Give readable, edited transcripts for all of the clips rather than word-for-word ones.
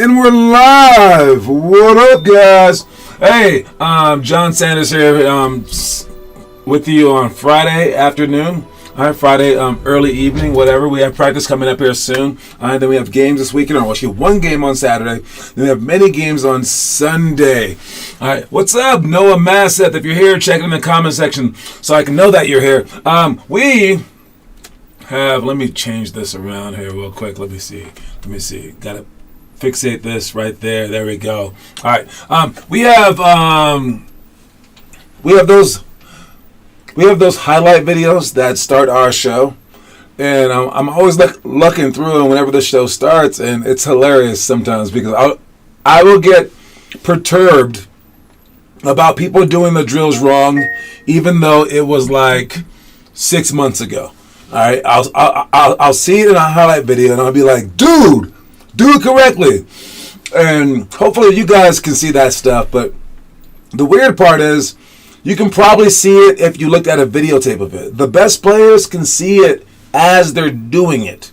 And we're live. What up, guys? Hey, John Sanders here with you on Friday afternoon. All right, Friday early evening, whatever. We have practice coming up here soon. Then we have games this weekend. Or actually, one game on Saturday. Then we have many games on Sunday. All right, what's up, Noah Masseth? If you're here, check it in the comment section so I can know that you're here. Let me change this around here real quick. Let me see. Got to fixate this right there. There we go. All right. We have those highlight videos that start our show, and I'm always looking through them whenever the show starts, and it's hilarious sometimes because I will get perturbed about people doing the drills wrong, even though it was like 6 months ago. All right, I'll see it in a highlight video, and I'll be like, dude, do it correctly. And hopefully you guys can see that stuff. But the weird part is you can probably see it if you looked at a videotape of it. The best players can see it as they're doing it.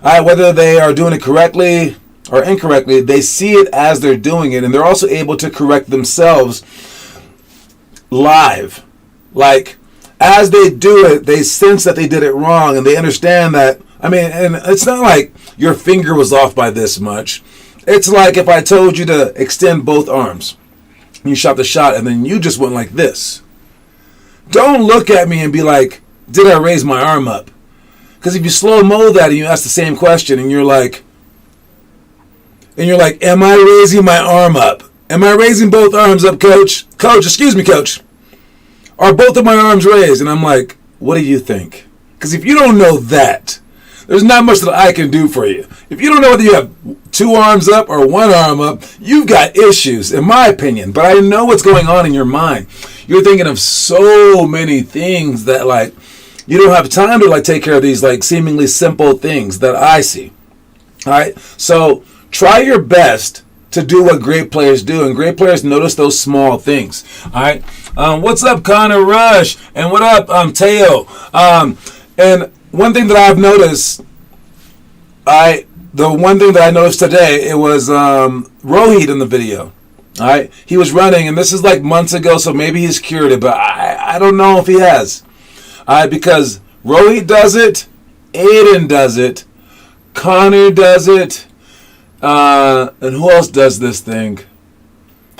All right, whether they are doing it correctly or incorrectly, they see it as they're doing it, and they're also able to correct themselves live. Like, as they do it, they sense that they did it wrong, and they understand that, and it's not like your finger was off by this much. It's like if I told you to extend both arms. You shot the shot, and then you just went like this. Don't look at me and be like, did I raise my arm up? Because if you slow-mo that and you ask the same question, and you're like, am I raising my arm up? Am I raising both arms up, coach? Coach, excuse me, coach. Are both of my arms raised? And I'm like, what do you think? Because if you don't know that, there's not much that I can do for you. If you don't know whether you have two arms up or one arm up, you've got issues, in my opinion. But I know what's going on in your mind. You're thinking of so many things that, like, you don't have time to, like, take care of these, like, seemingly simple things that I see. All right? So try your best to do what great players do, and great players notice those small things. All right? What's up, Connor Rush? And what up, Teo? And one thing that I've noticed, the one thing that I noticed today, it was Rohit in the video. All right? He was running, and this is like months ago, so maybe he's cured it, but I don't know if he has. All right? Because Rohit does it, Aiden does it, Connor does it, and who else does this thing?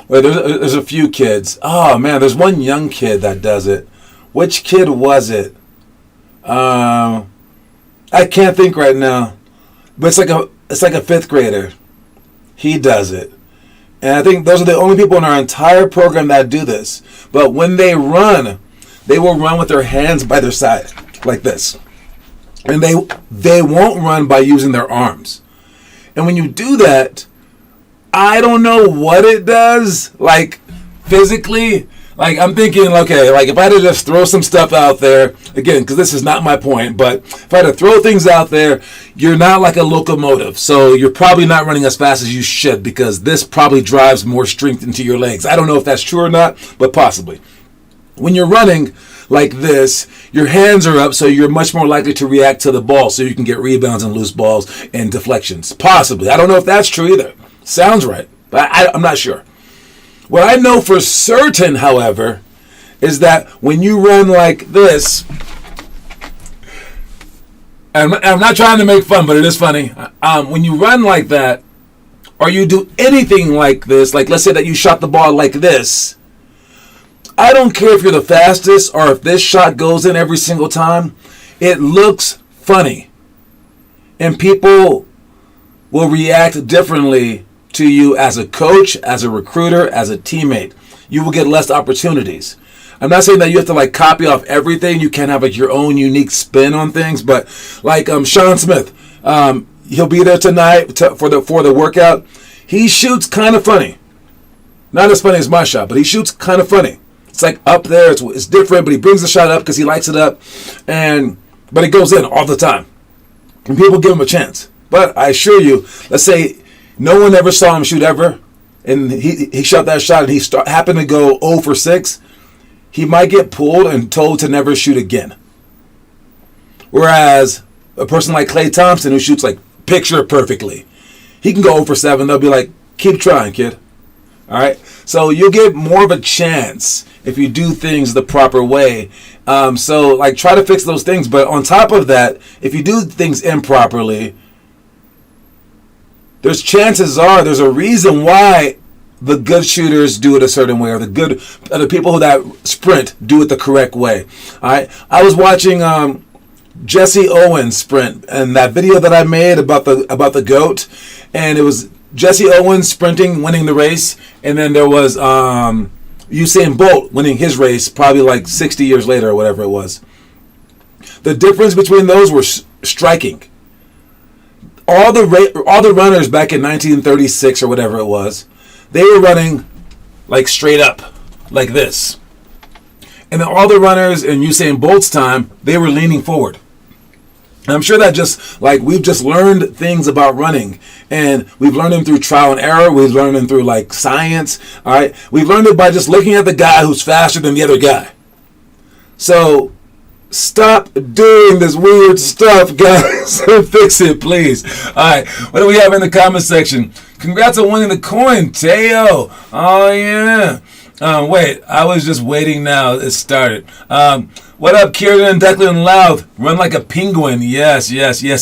Wait, there's a few kids. Oh man, there's one young kid that does it. Which kid was it? I can't think right now. But it's like a 5th grader. He does it. And I think those are the only people in our entire program that do this. But when they run, they will run with their hands by their side, like this. And they won't run by using their arms. And when you do that, I don't know what it does, like, physically. Like, I'm thinking, okay, like, if I had to just throw some stuff out there, again, because this is not my point, but if I had to throw things out there, you're not like a locomotive. So you're probably not running as fast as you should, because this probably drives more strength into your legs. I don't know if that's true or not, but possibly. When you're running like this, your hands are up, so you're much more likely to react to the ball, so you can get rebounds and loose balls and deflections. Possibly. I don't know if that's true either. Sounds right, but I'm not sure. What I know for certain, however, is that when you run like this, and I'm not trying to make fun, but it is funny. When you run like that, or you do anything like this, like let's say that you shot the ball like this, I don't care if you're the fastest or if this shot goes in every single time, it looks funny. And people will react differently to you as a coach, as a recruiter, as a teammate. You will get less opportunities. I'm not saying that you have to like copy off everything. You can't have like your own unique spin on things, but like Sean Smith, he'll be there tonight for the workout. He shoots kind of funny. Not as funny as my shot, but he shoots kind of funny. It's like up there, it's different, but he brings the shot up because he lights it up, but it goes in all the time. And people give him a chance. But I assure you, let's say no one ever saw him shoot ever, and he shot that shot and he happened to go 0 for 6, he might get pulled and told to never shoot again. Whereas a person like Klay Thompson, who shoots like picture perfectly, he can go 0 for 7. They'll be like, keep trying, kid. All right? So you'll get more of a chance if you do things the proper way. So like try to fix those things. But on top of that, if you do things improperly, there's a reason why the good shooters do it a certain way, or the people that sprint do it the correct way. All right? I was watching Jesse Owens sprint, and that video that I made about the GOAT, and it was Jesse Owens sprinting, winning the race, and then there was Usain Bolt winning his race probably like 60 years later or whatever it was. The difference between those were striking. All the runners back in 1936 or whatever it was, they were running like straight up, like this. And then all the runners in Usain Bolt's time, they were leaning forward. And I'm sure that just like we've just learned things about running, and we've learned them through trial and error. We've learned them through like science. All right, we've learned it by just looking at the guy who's faster than the other guy. So stop doing this weird stuff, guys. Fix it, please. All right, what do we have in the comment section? Congrats on winning the coin, Teo. Oh yeah. Wait, I was just waiting now. It started. What up, Kieran and Declan Louth? Run like a penguin. Yes,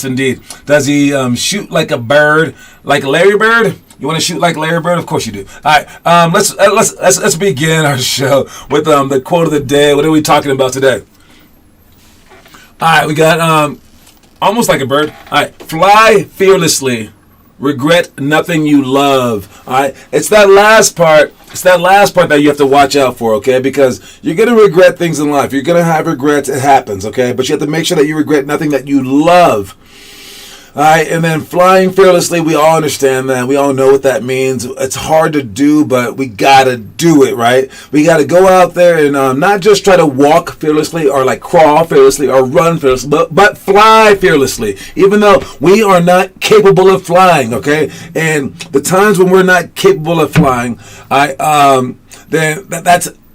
indeed. Does he shoot like a bird, like Larry Bird? You want to shoot like Larry Bird? Of course you do. All right. Let's begin our show with the quote of the day. What are we talking about today? All right, we got almost like a bird. All right, fly fearlessly. Regret nothing you love. All right, it's that last part. It's that last part that you have to watch out for, okay? Because you're going to regret things in life. You're going to have regrets. It happens, okay? But you have to make sure that you regret nothing that you love. All right, and then flying fearlessly, we all understand that. We all know what that means. It's hard to do, but we got to do it, right? We got to go out there and not just try to walk fearlessly or like crawl fearlessly or run fearlessly, but fly fearlessly, even though we are not capable of flying, okay? And the times when we're not capable of flying, then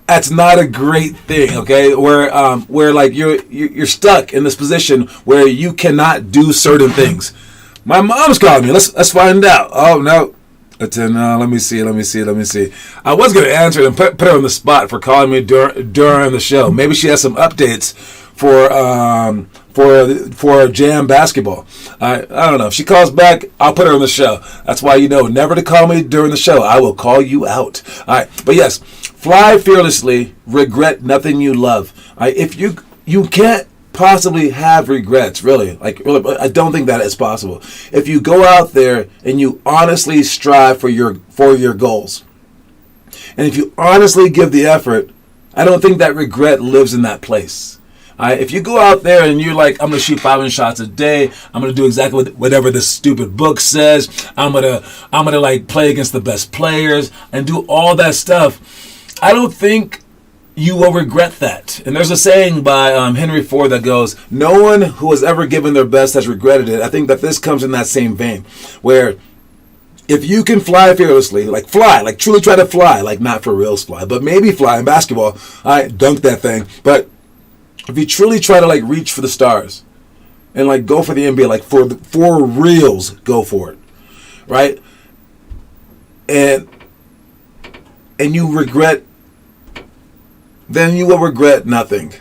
that's not a great thing, okay? Where like you're stuck in this position where you cannot do certain things. My mom's calling me. Let's find out. Oh no, let me see. I was gonna answer it and put her on the spot for calling me during the show. Maybe she has some updates for Jam basketball. I don't know. If she calls back, I'll put her on the show. That's why you know never to call me during the show. I will call you out. All right, but yes. Fly fearlessly, regret nothing you love. If you can't possibly have regrets, really. I don't think that is possible. If you go out there and you honestly strive for your goals, and if you honestly give the effort, I don't think that regret lives in that place. If you go out there and you're like, I'm going to shoot 500 shots a day, I'm going to do exactly whatever this stupid book says, I'm gonna like play against the best players and do all that stuff, I don't think you will regret that. And there's a saying by Henry Ford that goes, no one who has ever given their best has regretted it. I think that this comes in that same vein, where if you can fly fearlessly, like truly try to fly, like not for reals fly, but maybe fly in basketball, I dunk that thing. But if you truly try to like reach for the stars and like go for the NBA, like for reals, go for it, right? And you regret, then you will regret nothing.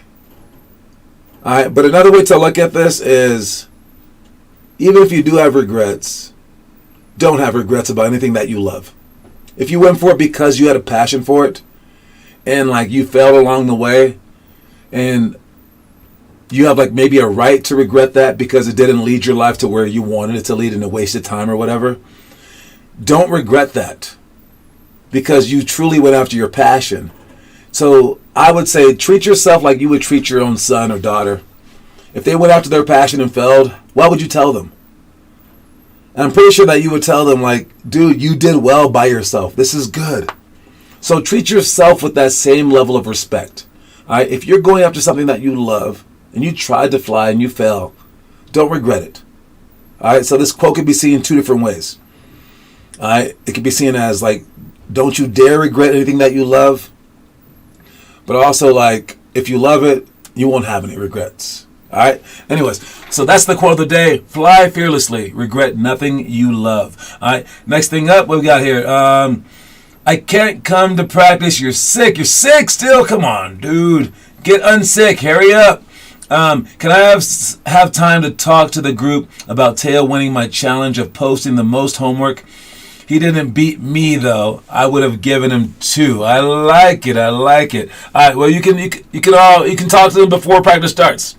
All right, but another way to look at this is, even if you do have regrets, don't have regrets about anything that you love. If you went for it because you had a passion for it, and like you failed along the way, and you have like maybe a right to regret that because it didn't lead your life to where you wanted it to lead in a wasted time or whatever, don't regret that because you truly went after your passion. So I would say treat yourself like you would treat your own son or daughter. If they went after their passion and failed, what would you tell them? And I'm pretty sure that you would tell them like, dude, you did well by yourself. This is good. So treat yourself with that same level of respect. All right? If you're going after something that you love and you tried to fly and you fail, don't regret it. All right? So this quote could be seen two different ways. All right? It could be seen as like, don't you dare regret anything that you love. But also, like, if you love it, you won't have any regrets. All right. Anyways, so that's the quote of the day. Fly fearlessly. Regret nothing you love. All right. Next thing up, what we got here? I can't come to practice. You're sick. You're sick still. Come on, dude. Get unsick. Hurry up. Can I have time to talk to the group about Teo winning my challenge of posting the most homework? He didn't beat me though. I would have given him 2. I like it. All right. Well, you can talk to them before practice starts.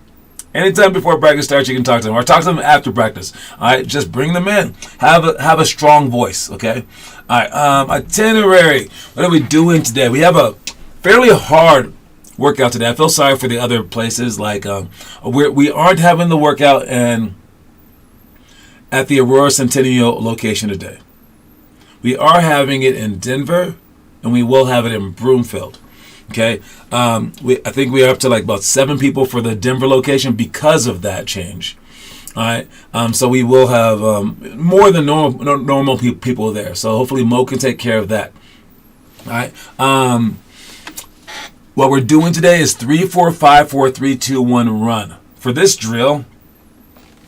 Anytime before practice starts, you can talk to them, or talk to them after practice. All right, just bring them in. Have a strong voice. Okay. All right. Itinerary. What are we doing today? We have a fairly hard workout today. I feel sorry for the other places. Like we aren't having the workout at the Aurora Centennial location today. We are having it in Denver, and we will have it in Broomfield. Okay, I think we are up to like about 7 people for the Denver location because of that change. All right, so we will have more than normal people there. So hopefully Mo can take care of that. All right. What we're doing today is 3, 4, 5, 4, 3, 2, 1 run. For this drill,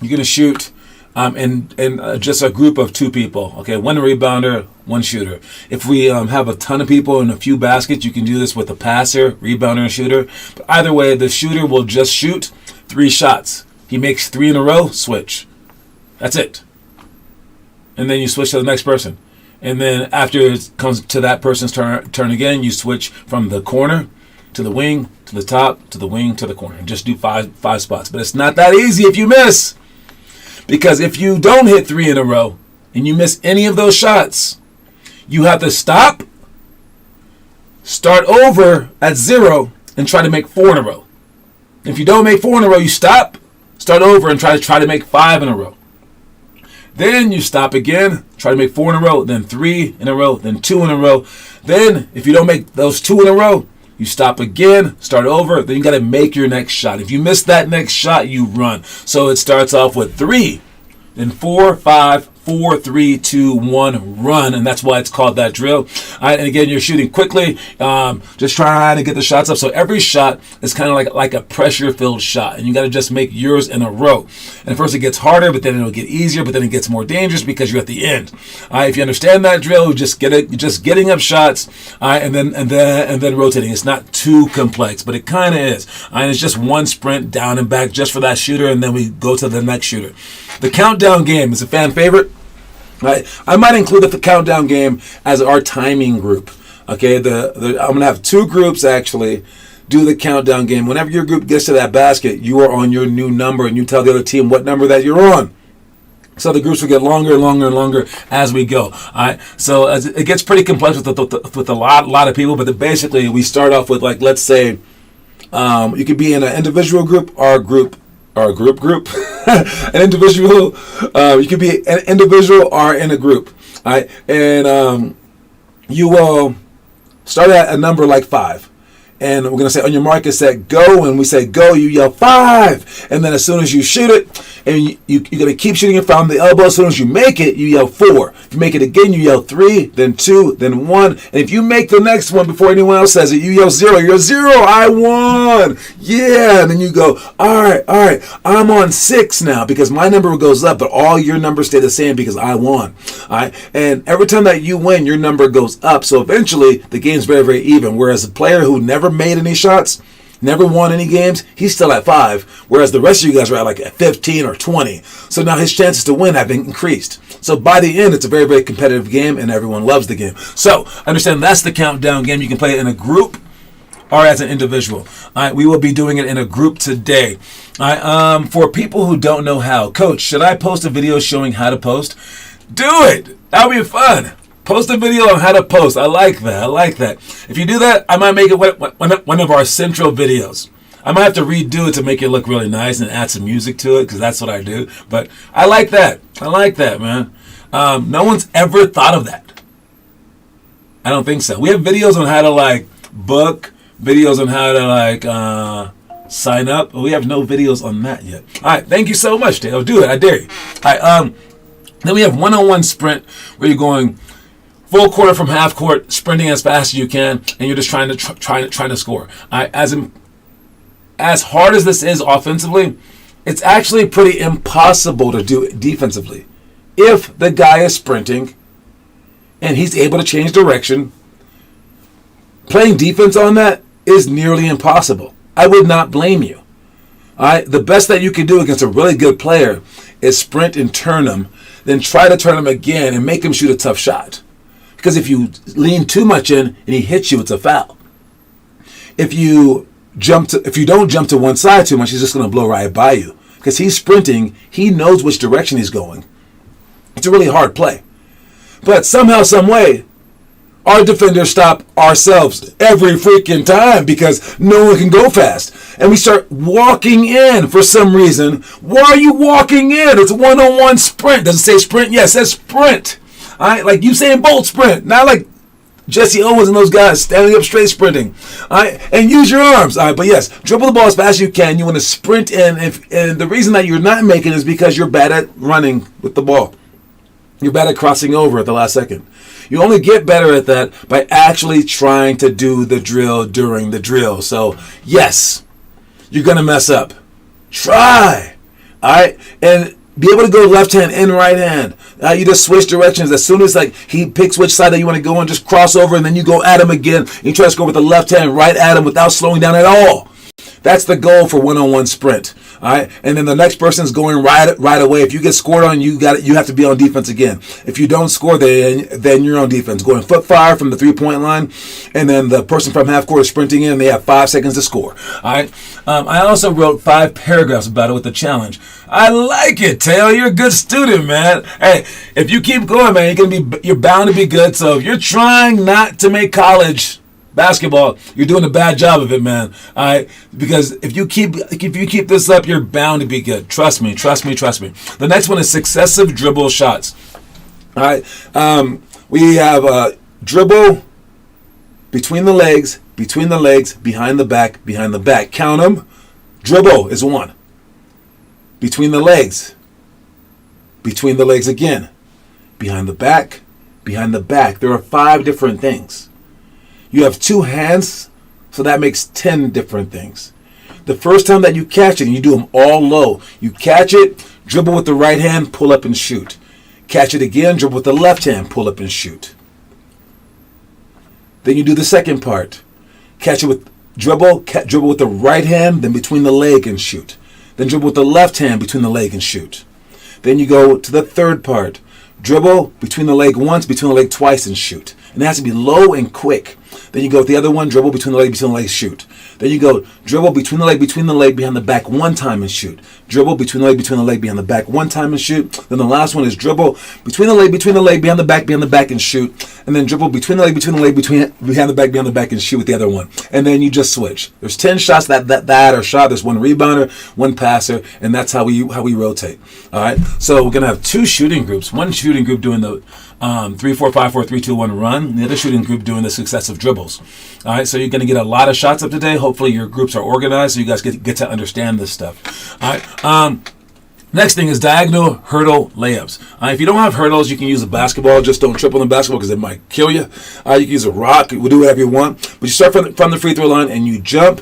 you're gonna shoot. And just a group of 2 people. Okay, 1 rebounder, 1 shooter. If we have a ton of people in a few baskets, you can do this with a passer, rebounder, and shooter. But either way, the shooter will just shoot 3 shots. He makes 3 in a row, switch. That's it. And then you switch to the next person. And then after it comes to that person's turn again, you switch from the corner to the wing, to the top, to the wing, to the corner. And just do 5 spots. But it's not that easy if you miss. Because if you don't hit 3 in a row and you miss any of those shots, you have to stop, start over at 0, and try to make 4 in a row. If you don't make 4 in a row, you stop, start over, and try to make 5 in a row. Then you stop again, try to make 4 in a row, then 3 in a row, then 2 in a row. Then, if you don't make those 2 in a row, you stop again, start over, then you got to make your next shot. If you miss that next shot, you run. So it starts off with 3, then 4, 5, 4, 3, 2, 1, run. And that's why it's called that drill. All right, and again, you're shooting quickly, just trying to get the shots up. So every shot is kind of like a pressure-filled shot. And you got to just make yours in a row. And at first it gets harder, but then it'll get easier, but then it gets more dangerous because you're at the end. All right, if you understand that drill, just getting up shots, all right, and then rotating. It's not too complex, but it kind of is. All right, it's just 1 sprint down and back just for that shooter, and then we go to the next shooter. The countdown game is a fan favorite. Right. I might include the countdown game as our timing group. Okay, I'm going to have 2 groups actually do the countdown game. Whenever your group gets to that basket, you are on your new number, and you tell the other team what number that you're on. So the groups will get longer and longer and longer as we go. All right. So it gets pretty complex with a lot of people, but basically we start off with, like, let's say you could be in an individual group or a group. An individual, you could be an individual or in a group. All right, and you will start at a number like 5. And we're going to say, on your mark, it's set, go. And we say, go, you yell 5. And then as soon as you shoot it, and you're going to keep shooting it from the elbow. As soon as you make it, you yell 4. If you make it again, you yell 3, then 2, then 1. And if you make the next one before anyone else says it, you yell 0. You're 0. I won. Yeah. And then you go, all right. I'm on 6 now because my number goes up, but all your numbers stay the same because I won. All right. And every time that you win, your number goes up. So eventually, the game's very, very even. Whereas a player who never made any shots, never won any games, he's still at 5, whereas the rest of you guys are at 15 or 20. So now his chances to win have increased. So by the end, it's a very, very competitive game, and everyone loves the game. So understand that's the countdown game. You can play it in a group or as an individual. All right, we will be doing it in a group today. All right, for people who don't know how, Coach, should I post a video showing how to post? Do it. That'll be fun. Post a video on how to post. I like that. If you do that, I might make it one of our central videos. I might have to redo it to make it look really nice and add some music to it because that's what I do. But I like that. Man. No one's ever thought of that. I don't think so. We have videos on how to book, videos on how to sign up. But we have no videos on that yet. All right. Thank you so much, Dale. Do it. I dare you. All right. Then we have one-on-one sprint where you're going full court from half court, sprinting as fast as you can, and you're just trying to score. As hard as this is offensively, It's actually pretty impossible to do it defensively. If the guy is sprinting and he's able to change direction, playing defense on that is nearly impossible. I would not blame you. All right? The best that you can do against a really good player is sprint and turn him, then try to turn him again and make him shoot a tough shot. Because if you lean too much in and he hits you, it's a foul. If you don't jump to one side too much, he's just going to blow right by you. Because he's sprinting, he knows which direction he's going. It's a really hard play. But somehow, some way, our defenders stop ourselves every freaking time because no one can go fast. And we start walking in for some reason. Why are you walking in? It's a one-on-one sprint. Does it say sprint? Yes, it says sprint. All right, like Usain Bolt sprint. Not like Jesse Owens and those guys standing up straight sprinting. All right, and use your arms. All right, but yes, dribble the ball as fast as you can. You want to sprint in. And the reason that you're not making it is because you're bad at running with the ball. You're bad at crossing over at the last second. You only get better at that by actually trying to do the drill during the drill. So, yes, you're going to mess up. Try. All right? And be able to go left hand and right hand. You just switch directions. As soon as he picks which side that you want to go on, just cross over, and then you go at him again. And you try to score with the left hand right at him without slowing down at all. That's the goal for one-on-one sprint. All right, and then the next person's going right away. If you get scored on, you have to be on defense again. If you don't score, then you're on defense. Going foot fire from the 3-point line, and then the person from half court is sprinting in. They have 5 seconds to score. All right. I also wrote 5 paragraphs about it with the challenge. I like it, Taylor. You're a good student, man. Hey, if you keep going, man, you're bound to be good. So if you're trying not to make college basketball, you're doing a bad job of it, man. All right, because if you keep this up, you're bound to be good. Trust me. The next one is successive dribble shots. All right, we have dribble between the legs, behind the back. Count them. Dribble is 1. Between the legs again, behind the back. There are 5 different things. You have 2 hands, so that makes 10 different things. The first time that you catch it, and you do them all low, you catch it, dribble with the right hand, pull up and shoot. Catch it again, dribble with the left hand, pull up and shoot. Then you do the second part. Catch it with dribble with the right hand, then between the leg and shoot. Then dribble with the left hand between the leg and shoot. Then you go to the third part. Dribble between the leg once, between the leg twice, and shoot. And it has to be low and quick. Then you go with the other one, dribble between the leg, shoot. Then you go dribble between the leg, behind the back 1 time and shoot. Dribble between the leg, behind the back 1 time and shoot. Then the last one is dribble between the leg, behind the back and shoot. And then dribble between the leg, behind the back and shoot with the other one. And then you just switch. There's 10 shots that are shot. There's 1 rebounder, 1 passer, and that's how we rotate. All right. So we're gonna have 2 shooting groups. 1 shooting group doing the 3-4-5-4-3-2-1 run. The other shooting group doing the successive dribbles. All right, so you're going to get a lot of shots up today. Hopefully your groups are organized so you guys get to understand this stuff. All right. Next thing is diagonal hurdle layups. If you don't have hurdles, you can use a basketball. Just don't trip on the basketball because it might kill you. You can use a rock. We'll do whatever you want. But you start from the free throw line and you jump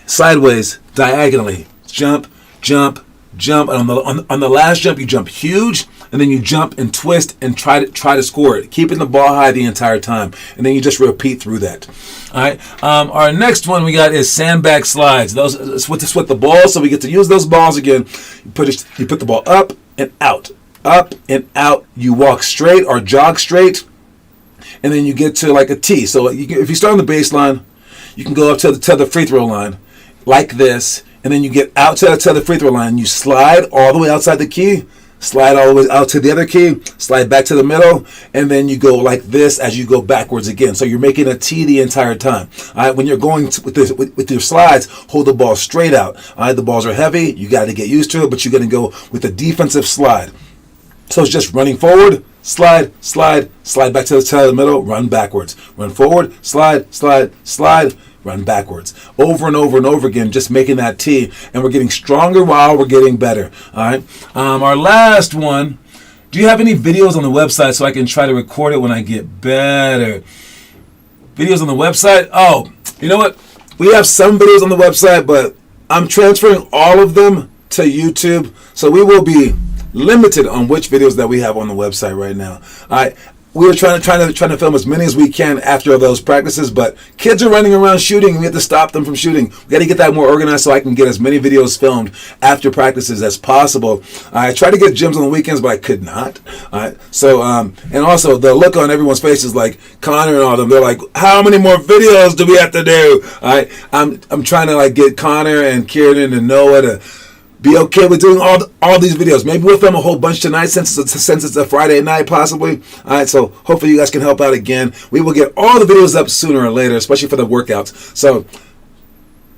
sideways diagonally. Jump. And on the last jump, you jump huge, and then you jump and twist and try to score it, keeping the ball high the entire time, and then you just repeat through that. All right. Our next one we got is sandbag slides. Those with the ball, so we get to use those balls again. You put the ball up and out, up and out. You walk straight or jog straight, and then you get to like a T. So if you start on the baseline, you can go up to the free throw line like this. And then you get out to the free throw line. You slide all the way outside the key, slide all the way out to the other key, slide back to the middle, and then you go like this as you go backwards again. So you're making a T the entire time. All right, when you're going with your slides, hold the ball straight out. All right, the balls are heavy. You got to get used to it, but you're going to go with a defensive slide. So it's just running forward, slide back to the middle, run backwards. Run forward, slide, run backwards. Over and over again, just making that T. And we're getting stronger while we're getting better. All right. Our last one. Do you have any videos on the website so I can try to record it when I get better? Videos on the website? Oh, you know what? We have some videos on the website, but I'm transferring all of them to YouTube, so we will be limited on which videos that we have on the website right now. All right. We were trying to film as many as we can after those practices, but kids are running around shooting, and we have to stop them from shooting. We got to get that more organized so I can get as many videos filmed after practices as possible. I tried to get gyms on the weekends, but I could not. So, and also the look on everyone's face is like Connor and all of them. They're like, "How many more videos do we have to do?" I'm trying to like get Connor and Kieran and Noah to be okay with doing all these videos. Maybe we'll film a whole bunch tonight since it's a Friday night, possibly. All right, so hopefully you guys can help out again. We will get all the videos up sooner or later, especially for the workouts. So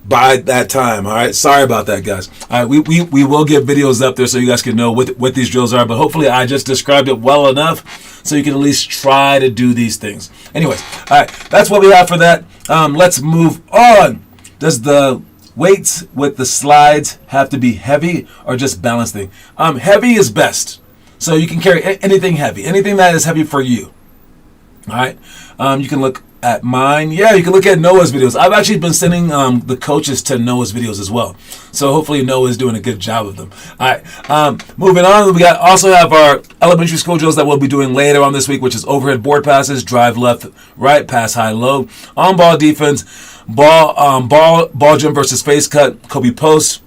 by that time, all right. Sorry about that, guys. All right, we will get videos up there so you guys can know what these drills are. But hopefully I just described it well enough so you can at least try to do these things. Anyways, all right, that's what we have for that. Let's move on. Does the weights with the slides have to be heavy or just balancing? Heavy is best. So you can carry anything heavy, anything that is heavy for you. All right. You can look at mine. Yeah, you can look at Noah's videos. I've actually been sending the coaches to Noah's videos as well. So hopefully Noah's doing a good job of them. All right. Moving on, we also have our elementary school drills that we'll be doing later on this week, which is overhead board passes, drive left, right, pass high, low, on ball defense, ball jump versus face cut, Kobe post,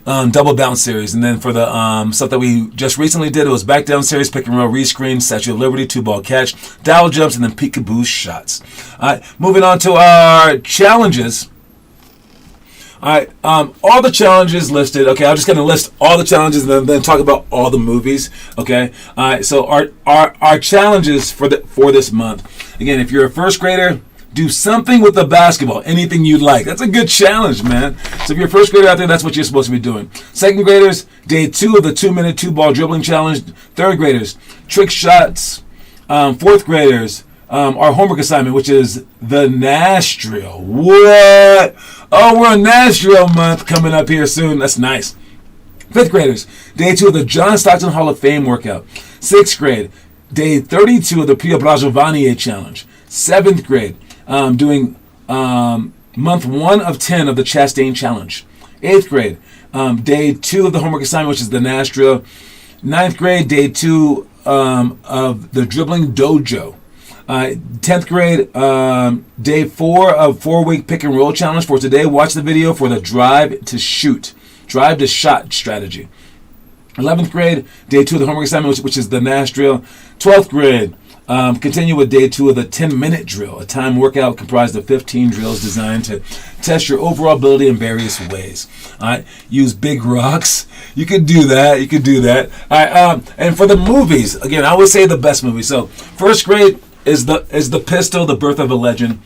double bounce series. And then for the stuff that we just recently did, it was back down series, pick and roll, rescreen, Statue of Liberty, 2-ball catch, dowel jumps, and then peekaboo shots. All right, moving on to our challenges. All right, all the challenges listed. Okay, I'm just going to list all the challenges and then talk about all the movies. Okay, all right. So our challenges for this month. Again, if you're a first grader, do something with the basketball, anything you'd like. That's a good challenge, man. So if you're a first grader out there, that's what you're supposed to be doing. Second graders, day 2 of the 2-minute 2-ball dribbling challenge. Third graders, trick shots. Fourth graders, our homework assignment, which is the Nash drill. What? Oh, we're on Nash drill month coming up here soon. That's nice. Fifth graders, day 2 of the John Stockton Hall of Fame workout. Sixth grade, day 32 of the Pio Brajovanier challenge. Seventh grade, doing month 1 of 10 of the Chastain challenge. 8th grade, day 2 of the homework assignment, which is the Nash drill. 9th grade, day 2 of the dribbling dojo. 10th grade, day 4 of 4-week pick and roll challenge. For today, watch the video for the drive to shot strategy. 11th grade, day 2 of the homework assignment, which is the Nash drill. 12th grade, continue with day 2 of the 10-minute drill, a time workout comprised of 15 drills designed to test your overall ability in various ways. All right, use big rocks. You could do that. All right, and for the movies, again, I would say the best movie. So, first grade is the Pistol, the Birth of a Legend.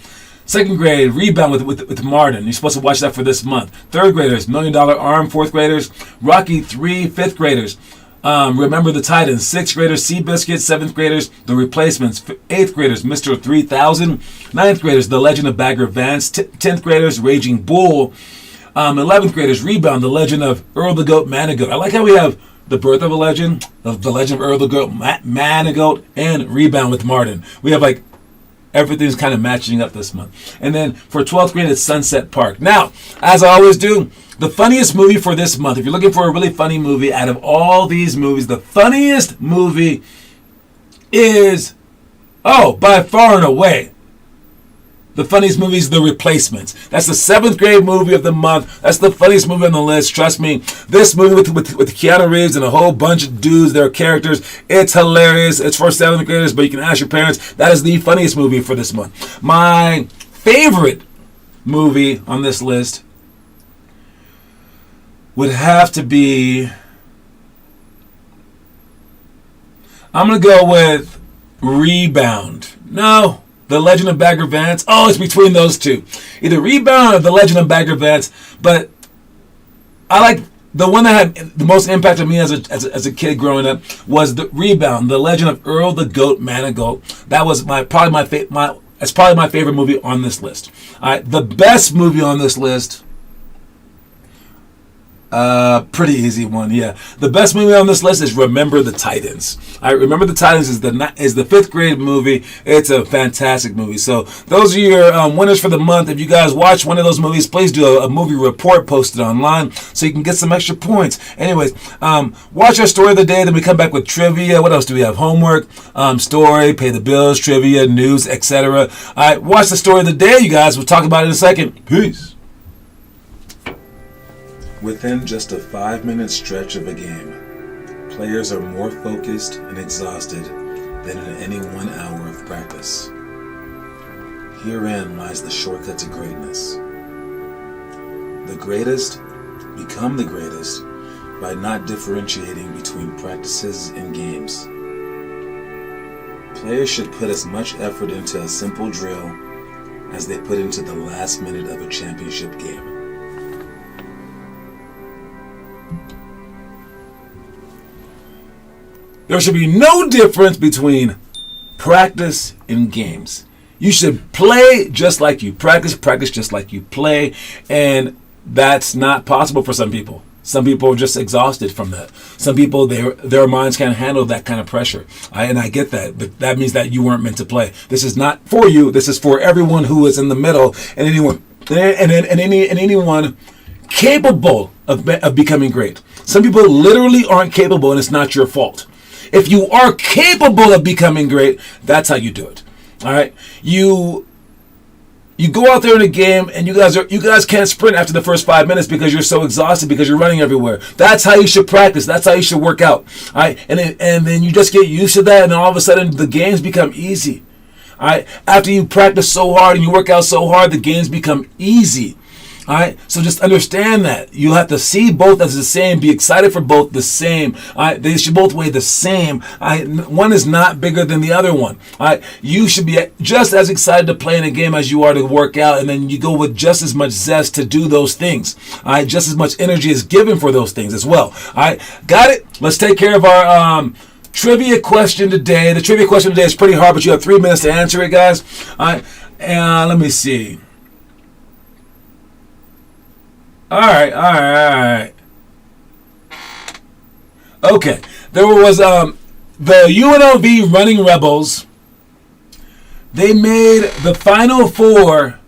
Second grade, Rebound with Martin. You're supposed to watch that for this month. Third graders, $1 Million Arm. Fourth graders, Rocky 3. Fifth graders, Remember the Titans. Sixth graders, Seabiscuit. Seventh graders, The Replacements. Eighth graders, Mr. 3000. Ninth graders, The Legend of Bagger Vance. 10th graders, Raging Bull. 11th graders, Rebound, The Legend of Earl the Goat Manigoat. I like how we have The Birth of a Legend, The Legend of Earl the Goat Manigoat, and Rebound with Martin. We have like everything's kind of matching up this month. And then for 12th grade, it's Sunset Park. Now, as I always do, the funniest movie for this month, if you're looking for a really funny movie, out of all these movies, the funniest movie is, by far and away, the funniest movie is The Replacements. That's the 7th grade movie of the month. That's the funniest movie on the list. Trust me, this movie with Keanu Reeves and a whole bunch of dudes, their characters, it's hilarious. It's for 7th graders, but you can ask your parents. That is the funniest movie for this month. My favorite movie on this list would have to be, I'm going to go with Rebound. No. The Legend of Bagger Vance. It's between those two. Either Rebound or The Legend of Bagger Vance. But I like the one that had the most impact on me as a kid growing up was the Rebound, The Legend of Earl the Goat Manigault. That was probably my favorite movie on this list. All right, the best movie on this list Pretty easy one, yeah. The best movie on this list is Remember the Titans. Remember the Titans is the fifth grade movie. It's a fantastic movie. So those are your winners for the month. If you guys watch one of those movies, please do a movie report posted online so you can get some extra points. Anyways, watch our story of the day. Then we come back with trivia. What else do we have? Homework, story, pay the bills, trivia, news, etc. All right, watch the story of the day, you guys. We'll talk about it in a second. Peace. Within just a 5-minute stretch of a game, players are more focused and exhausted than in any 1 hour of practice. Herein lies the shortcut to greatness. The greatest become the greatest by not differentiating between practices and games. Players should put as much effort into a simple drill as they put into the last minute of a championship game. There should be no difference between practice and games. You should play just like you practice just like you play, and that's not possible for some people. Some people are just exhausted from that. Some people, their minds can't handle that kind of pressure. And I get that, but that means that you weren't meant to play. This is not for you. This is for everyone who is in the middle and anyone capable of becoming great. Some people literally aren't capable, and it's not your fault. If you are capable of becoming great, that's how you do it. All right, you go out there in a game and you guys can't sprint after the first 5 minutes because you're so exhausted because you're running everywhere. That's how you should practice. That's how you should work out. All right, and then you just get used to that, and all of a sudden the games become easy. All right, after you practice so hard and you work out so hard, the games become easy. All right, so just understand that you have to see both as the same, be excited for both the same. All right, they should both weigh the same. All right, one is not bigger than the other one. All right, you should be just as excited to play in a game as you are to work out, and then you go with just as much zest to do those things. All right, just as much energy is given for those things as well. All right, got it? Let's take care of our trivia question today. The trivia question today is pretty hard, but you have 3 minutes to answer it, guys. All right, let me see. All right. Okay, there was the UNLV Running Rebels. They made the Final Four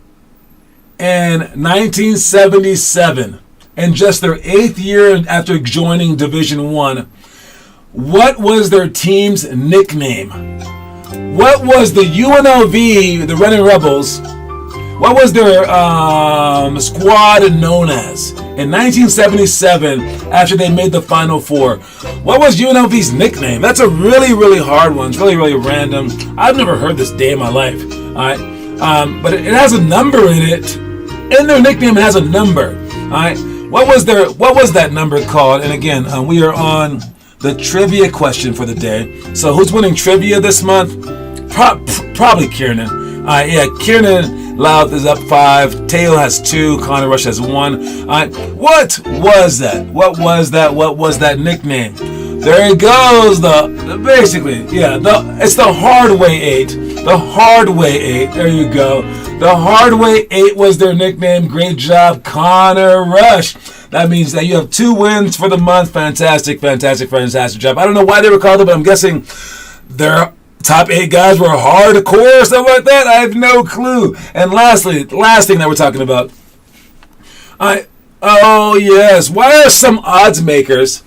in 1977, in just their 8th year after joining Division I. What was their team's nickname? What was the UNLV, the Running Rebels? What was their squad known as in 1977 after they made the Final Four? What was UNLV's nickname? That's a really, really hard one. It's really, really random. I've never heard this day in my life. All right, but it has a number in it. In their nickname, it has a number. All right, what was that number called? And again, we are on the trivia question for the day. So who's winning trivia this month? Probably Kiernan. Yeah, Kiernan Louth is up 5. Teo has 2. Connor Rush has 1. What was that? What was that nickname? There it goes. It's the hard way 8. The hard way 8. There you go. The hard way 8 was their nickname. Great job, Connor Rush. That means that you have 2 wins for the month. Fantastic job. I don't know why they were called it, but I'm guessing their top 8 guys were hardcore or something like that. I have no clue. And last thing that we're talking about. Oh yes, why are some odds makers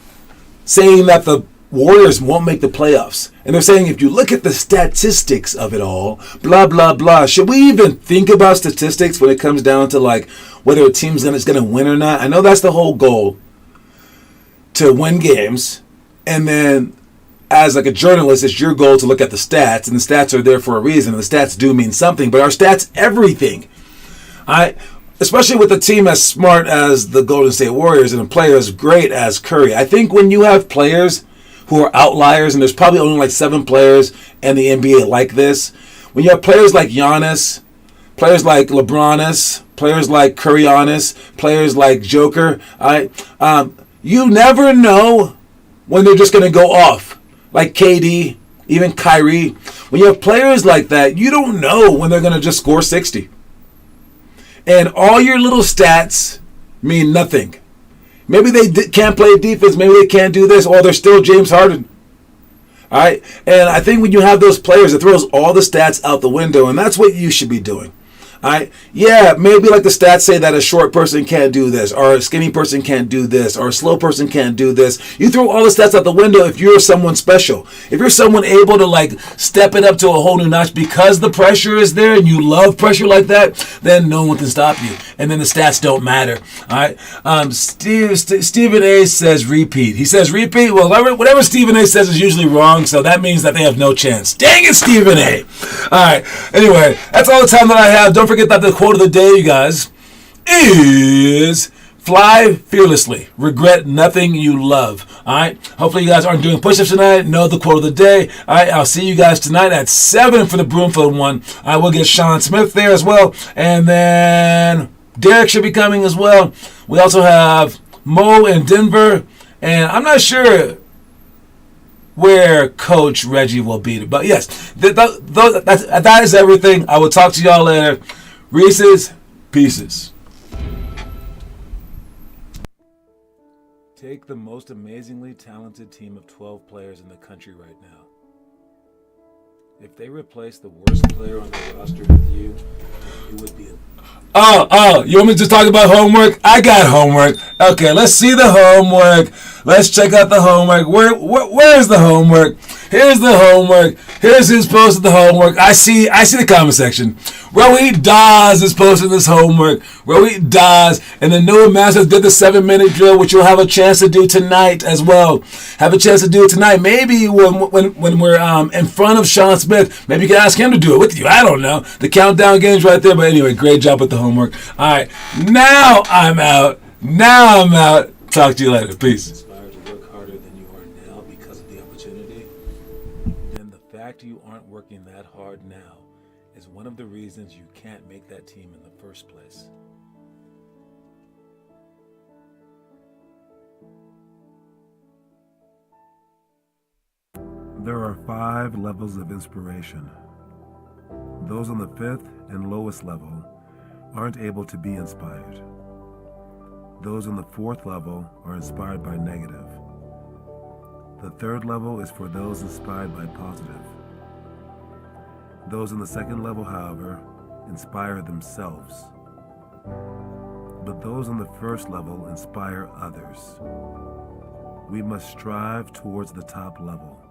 saying that the Warriors won't make the playoffs? And they're saying if you look at the statistics of it all, blah blah blah. Should we even think about statistics when it comes down to like whether a team's is going to win or not? I know that's the whole goal, to win games, and then as like a journalist, it's your goal to look at the stats, and the stats are there for a reason, and the stats do mean something, but are stats everything? Especially with a team as smart as the Golden State Warriors and a player as great as Curry. I think when you have players who are outliers, and there's probably only like 7 players in the NBA like this, when you have players like Giannis, players like LeBronis, players like Curryonis, players like Joker, you never know when they're just going to go off. Like KD, even Kyrie. When you have players like that, you don't know when they're going to just score 60. And all your little stats mean nothing. Maybe they can't play defense. Maybe they can't do this, or they're still James Harden. All right, and I think when you have those players, it throws all the stats out the window, and that's what you should be doing. All right, yeah, maybe like the stats say that a short person can't do this, or a skinny person can't do this, or a slow person can't do this. You throw all the stats out the window if you're someone special. If you're someone able to like step it up to a whole new notch because the pressure is there and you love pressure like that, then no one can stop you. And then the stats don't matter. All right, Stephen A says repeat. He says repeat. Well, whatever Stephen A says is usually wrong, so that means that they have no chance. Dang it, Stephen A. All right, anyway, that's all the time that I have. Don't forget that the quote of the day, you guys, is fly fearlessly. Regret nothing you love. All right. Hopefully you guys aren't doing push-ups tonight. Know the quote of the day. All right. I'll see you guys tonight at 7 for the Broomfield one. I will get Sean Smith there as well. And then Derek should be coming as well. We also have Mo in Denver. And I'm not sure where Coach Reggie will be. But yes, that is everything. I will talk to y'all later. Reese's Pieces. Take the most amazingly talented team of 12 players in the country right now. If they replace the worst player on the roster with you, it would be you want me to just talk about homework? I got homework. Okay, let's see the homework. Let's check out the homework. Where's the homework? Here's the homework. Here's who's posted the homework. I see the comment section. Rohit Dawes is posting this homework. Rohit Dawes. And then Noah Masters did the 7-minute drill, which you'll have a chance to do tonight as well. Have a chance to do it tonight. Maybe when we're in front of Sean Smith, maybe you can ask him to do it with you. I don't know. The countdown game's right there. But anyway, great job with the homework. All right. Now I'm out. Talk to you later. Peace. Inspired to work harder than you are now because of the opportunity, then the fact you aren't working that hard now is one of the reasons you can't make that team in the first place. There are 5 levels of inspiration. Those on the 5th and lowest level aren't able to be inspired. Those on the 4th level are inspired by negative. The 3rd level is for those inspired by positive. Those on the 2nd level, however, inspire themselves. But those on the 1st level inspire others. We must strive towards the top level.